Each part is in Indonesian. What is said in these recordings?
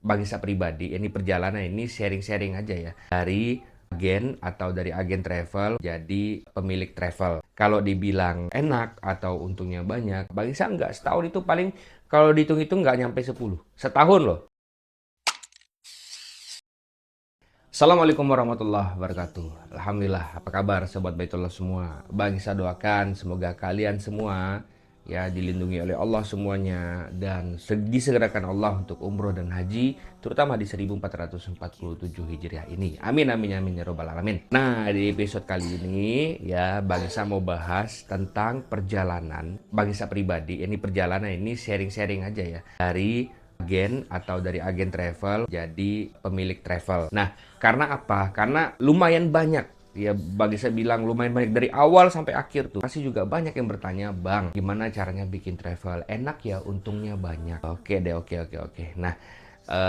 Bagi saya pribadi, ini perjalanan ini sharing-sharing aja ya. Dari agen atau dari agen travel jadi pemilik travel. Kalau dibilang enak atau untungnya banyak, bagi saya enggak. Setahun itu paling kalau dihitung-hitung nggak nyampe 10. Setahun loh. Assalamualaikum warahmatullahi wabarakatuh. Alhamdulillah, apa kabar sobat Baitullah semua? Bagi saya doakan semoga kalian semua ya dilindungi oleh Allah semuanya dan disegerakan Allah untuk umroh dan haji terutama di 1447 Hijriah ini. Amin amin amin ya robbal alamin. Nah, di episode kali ini ya bagi saya mau bahas tentang perjalanan. Bagi saya pribadi, ini perjalanan ini sharing-sharing aja ya. Dari agen atau dari agen travel jadi pemilik travel. Nah, karena apa? Karena lumayan banyak. Ya, bagi saya bilang lumayan banyak dari awal sampai akhir tuh. Masih juga banyak yang bertanya, "Bang, gimana caranya bikin travel? Enak ya, untungnya banyak." Oke deh, oke. Nah,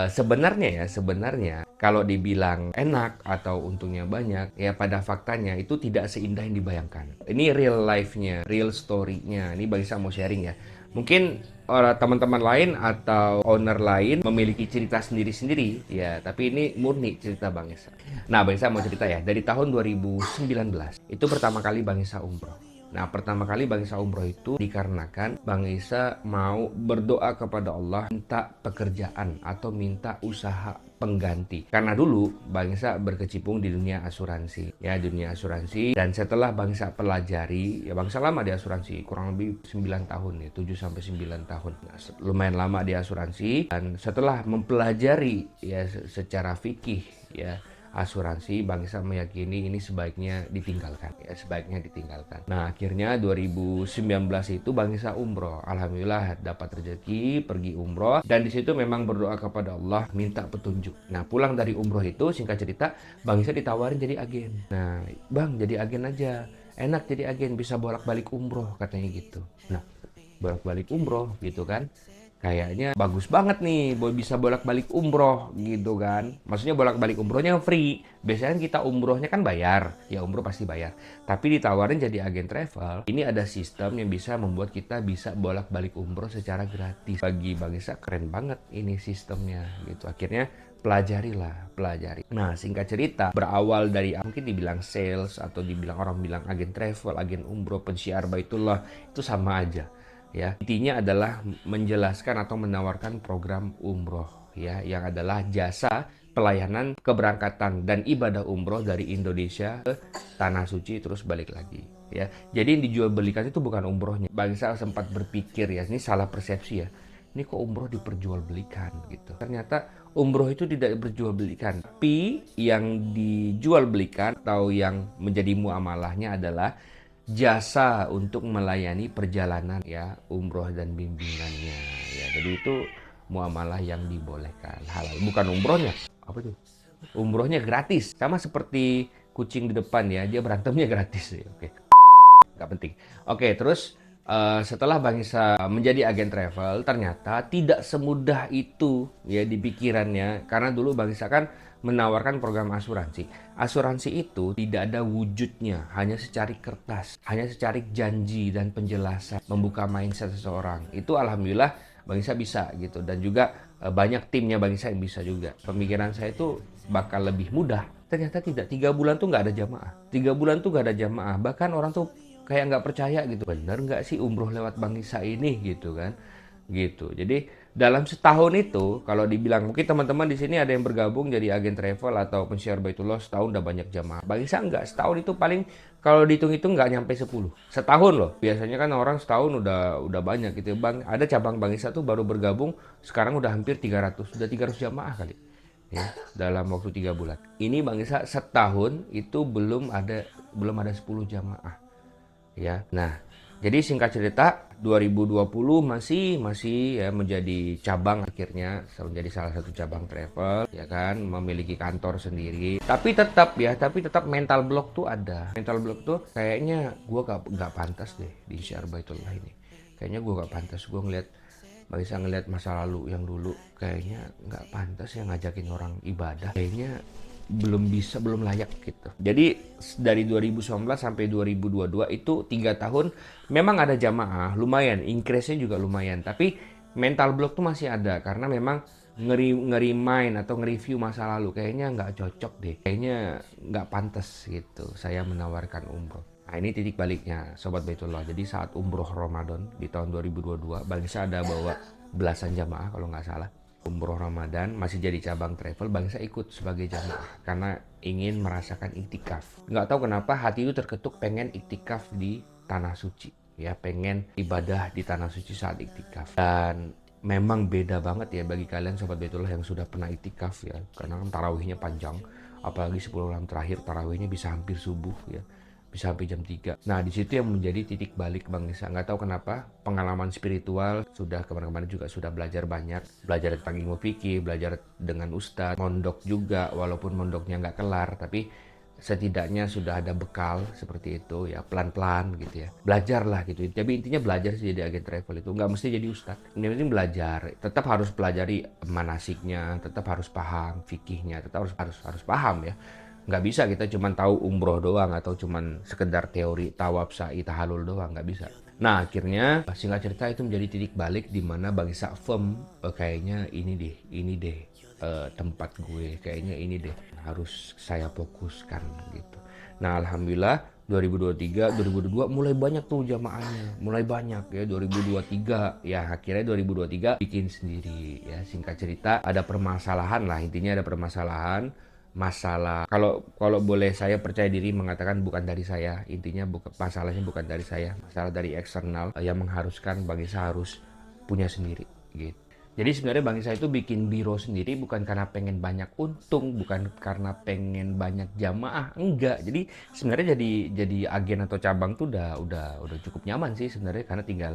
sebenarnya kalau dibilang enak atau untungnya banyak, ya pada faktanya itu tidak seindah yang dibayangkan. Ini real life-nya, real story-nya. Ini bagi saya mau sharing ya. Mungkin orang teman-teman lain atau owner lain memiliki cerita sendiri-sendiri ya, tapi ini murni cerita Bang Esa. Nah, Bang Esa mau cerita ya, dari tahun 2019 itu pertama kali Bang Esa umroh. Nah, pertama kali Bang Isa umroh itu dikarenakan Bang Isa mau berdoa kepada Allah minta pekerjaan atau minta usaha pengganti. Karena dulu Bang Isa berkecimpung di dunia asuransi. Ya, dunia asuransi. Dan setelah Bang Isa pelajari, ya Bang Isa lama di asuransi, kurang lebih 9 tahun ya, 7 sampai 9 tahun. Nah, lumayan lama di asuransi dan setelah mempelajari ya secara fikih ya asuransi, Bang Isa meyakini ini sebaiknya ditinggalkan ya, sebaiknya ditinggalkan. Nah, akhirnya 2019 itu Bang Isa umroh. Alhamdulillah dapat rezeki pergi umroh dan di situ memang berdoa kepada Allah minta petunjuk. Nah, pulang dari umroh itu singkat cerita Bang Isa ditawarin jadi agen. Nah, "Bang, jadi agen aja. Enak jadi agen, bisa bolak-balik umroh," katanya gitu. Nah, bolak-balik umroh gitu kan, kayaknya bagus banget nih, bisa bolak-balik umroh gitu kan. Maksudnya bolak-balik umrohnya free. Biasanya kita umrohnya kan bayar, ya umroh pasti bayar. Tapi ditawarin jadi agen travel, ini ada sistem yang bisa membuat kita bisa bolak-balik umroh secara gratis. Bagi Bang Isa keren banget ini sistemnya gitu. Akhirnya pelajari. Nah, singkat cerita, berawal dari mungkin dibilang sales atau dibilang orang bilang agen travel, agen umroh, pensiar baitullah, itu sama aja ya. Intinya adalah menjelaskan atau menawarkan program umroh ya, yang adalah jasa pelayanan keberangkatan dan ibadah umroh dari Indonesia ke tanah suci terus balik lagi ya. Jadi yang dijual belikan itu bukan umrohnya. Bagi saya sempat berpikir ya, ini salah persepsi ya, ini kok umroh diperjualbelikan gitu. Ternyata umroh itu tidak diperjualbelikan, tapi yang dijual belikan atau yang menjadi muamalahnya adalah jasa untuk melayani perjalanan ya, umroh dan bimbingannya ya. Jadi itu muamalah yang dibolehkan, halal. Bukan umrohnya. Apa tuh? Umrohnya gratis. Sama seperti kucing di depan ya, dia berantemnya gratis ya. Oke. Nggak penting. Oke, terus setelah Bang Isa menjadi agen travel, ternyata tidak semudah itu ya di pikirannya. Karena dulu Bang Isa kan menawarkan program asuransi. Asuransi itu tidak ada wujudnya, hanya secari kertas, hanya secari janji dan penjelasan, membuka mindset seseorang. Itu alhamdulillah Bang Isa bisa gitu, dan juga banyak timnya Bang Isa yang bisa juga. Pemikiran saya itu bakal lebih mudah. Ternyata tidak, 3 bulan tuh nggak ada jamaah. 3 bulan tuh nggak ada jamaah. Bahkan orang tuh kayak nggak percaya gitu, bener nggak sih umroh lewat Bang Isa ini gitu kan, gitu. Jadi dalam setahun itu kalau dibilang, mungkin teman-teman di sini ada yang bergabung jadi agen travel atau pensiar baitullah, setahun udah banyak jamaah. Bang Isa nggak, setahun itu paling kalau dihitung-hitung nggak nyampe 10. Setahun loh, biasanya kan orang setahun udah banyak gitu. Bang, ada cabang Bang Isa tuh baru bergabung sekarang udah hampir 300, udah 300 jamaah kali ya dalam waktu 3 bulan. Ini Bang Isa setahun itu belum ada 10 jamaah ya. Nah, jadi singkat cerita 2020 masih ya menjadi cabang, akhirnya menjadi salah satu cabang travel ya kan, memiliki kantor sendiri. Tapi tetap mental block tuh ada. Mental block tuh kayaknya gua gak pantas deh di Syiar Baitullah ini. Kayaknya gua gak pantas, gua bisa ngeliat masa lalu yang dulu, kayaknya nggak pantas ya ngajakin orang ibadah, kayaknya belum layak gitu. Jadi dari 2019 sampai 2022 itu 3 tahun memang ada jamaah lumayan, increase-nya juga lumayan, tapi mental block tuh masih ada karena memang ngerimain atau nge-review masa lalu, kayaknya nggak cocok deh, kayaknya nggak pantas gitu saya menawarkan umroh. Nah ini titik baliknya Sobat Baitullah. Jadi saat umroh Ramadan di tahun 2022, Bang Isa ada bawa belasan jamaah kalau nggak salah. Umroh Ramadan masih jadi cabang travel, Bang Isa ikut sebagai jamaah karena ingin merasakan iktikaf. Nggak tahu kenapa hati itu terketuk pengen iktikaf di Tanah Suci. Ya pengen ibadah di Tanah Suci saat iktikaf. Dan memang beda banget ya bagi kalian Sobat Baitullah yang sudah pernah iktikaf ya. Karena kan tarawihnya panjang. Apalagi 10 malam terakhir tarawihnya bisa hampir subuh ya. Bisa sampai jam 3. Nah di situ yang menjadi titik balik Bang Nisa. Nggak tahu kenapa pengalaman spiritual sudah kemarin-kemarin juga sudah belajar banyak. Belajar tentang ilmu fikih, belajar dengan ustadz, mondok juga walaupun mondoknya nggak kelar. Tapi setidaknya sudah ada bekal seperti itu ya, pelan-pelan gitu ya, belajarlah gitu. Tapi intinya belajar sih jadi agen travel itu nggak mesti jadi ustadz, yang penting belajar. Tetap harus pelajari manasiknya, tetap harus paham fikihnya, tetap harus paham ya. Nggak bisa kita cuma tahu umroh doang atau cuma sekedar teori tawaf sa'i tahallul doang, nggak bisa. Nah akhirnya singkat cerita itu menjadi titik balik di mana Bang Isa firm, kayaknya ini deh tempat gue, kayaknya ini deh harus saya fokuskan gitu. Nah alhamdulillah 2023, 2022 mulai banyak tuh jamaahnya, mulai banyak ya. 2023 ya akhirnya 2023 bikin sendiri ya. Singkat cerita ada permasalahan lah, intinya ada permasalahan masalah. Kalau boleh saya percaya diri mengatakan bukan dari saya, intinya masalahnya bukan dari saya, masalah dari eksternal yang mengharuskan Bang Isa harus punya sendiri gitu. Jadi sebenarnya Bang Isa itu bikin biro sendiri bukan karena pengen banyak untung, bukan karena pengen banyak jamaah, enggak. Jadi sebenarnya jadi agen atau cabang tuh udah cukup nyaman sih sebenarnya, karena tinggal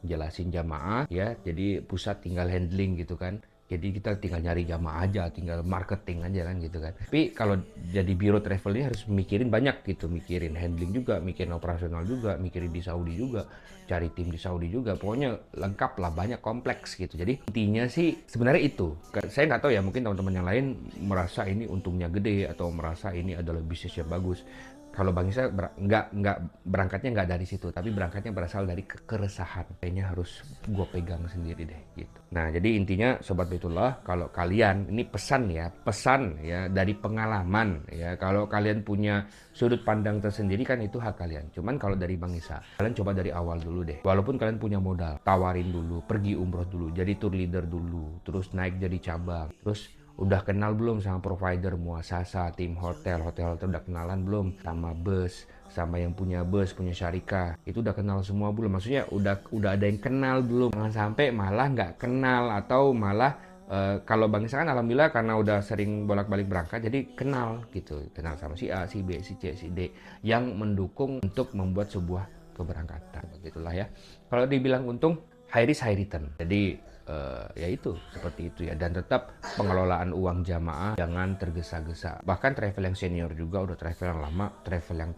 jelasin jamaah ya. Jadi pusat tinggal handling gitu kan. Jadi kita tinggal nyari jamaah aja, tinggal marketing aja kan gitu kan. Tapi kalau jadi biro travel ini harus mikirin banyak gitu, mikirin handling juga, mikirin operasional juga, mikirin di Saudi juga, cari tim di Saudi juga. Pokoknya lengkap lah, banyak, kompleks gitu. Jadi intinya sih sebenarnya itu. Saya nggak tahu ya, mungkin teman-teman yang lain merasa ini untungnya gede atau merasa ini adalah bisnis yang bagus. Kalau Bang Isa nggak berangkatnya nggak dari situ, tapi berangkatnya berasal dari keresahan. Kayaknya harus gue pegang sendiri deh gitu. Nah jadi intinya Sobat Baitullah, kalau kalian ini pesan ya dari pengalaman ya. Kalau kalian punya sudut pandang tersendiri kan itu hak kalian. Cuman kalau dari Bang Isa, kalian coba dari awal dulu deh. Walaupun kalian punya modal, tawarin dulu, pergi umroh dulu, jadi tour leader dulu, terus naik jadi cabang, terus udah kenal belum sama provider muasasa, tim hotel udah kenalan belum sama bus, sama yang punya bus, punya syarikah, itu udah kenal semua belum? Maksudnya udah ada yang kenal belum? Jangan sampai malah nggak kenal atau malah kalau Bang Isa kan alhamdulillah karena udah sering bolak-balik berangkat jadi kenal gitu, kenal sama si A, si B, si C, si D yang mendukung untuk membuat sebuah keberangkatan. Begitulah ya. Kalau dibilang untung, high risk high return. Jadi ya itu seperti itu ya. Dan tetap pengelolaan uang jamaah jangan tergesa-gesa. Bahkan travel yang senior juga, udah travel yang lama, travel yang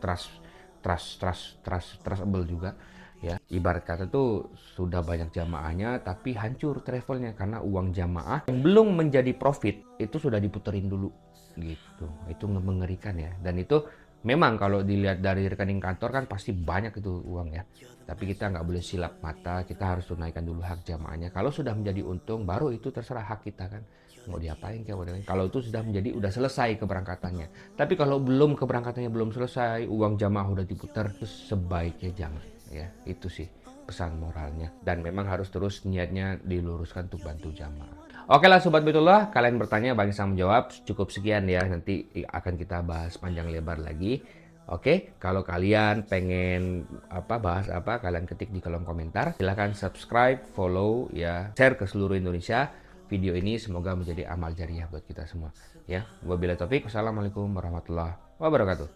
trustable juga ya. Ibarat kata tuh sudah banyak jamaahnya tapi hancur travelnya karena uang jamaah yang belum menjadi profit itu sudah diputerin dulu gitu. Itu mengerikan ya. Dan itu memang kalau dilihat dari rekening kantor kan pasti banyak itu uang ya. Tapi kita nggak boleh silap mata, kita harus tunaikan dulu hak jamaahnya. Kalau sudah menjadi untung, baru itu terserah hak kita kan. Mau diapain kayak kalau itu sudah menjadi udah selesai keberangkatannya. Tapi kalau belum, keberangkatannya belum selesai, uang jamaah udah diputar, terus sebaiknya jangan ya. Itu sih pesan moralnya. Dan memang harus terus niatnya diluruskan untuk bantu jamaah. Oke lah Sobat Baitullah, kalian bertanya Bang Isa menjawab. Cukup sekian ya, nanti akan kita bahas panjang lebar lagi. Oke, kalau kalian pengen bahas apa, kalian ketik di kolom komentar. Silahkan subscribe, follow ya, share ke seluruh Indonesia video ini. Semoga menjadi amal jariah buat kita semua ya. Wabillahi taufik. Wassalamualaikum warahmatullahi wabarakatuh.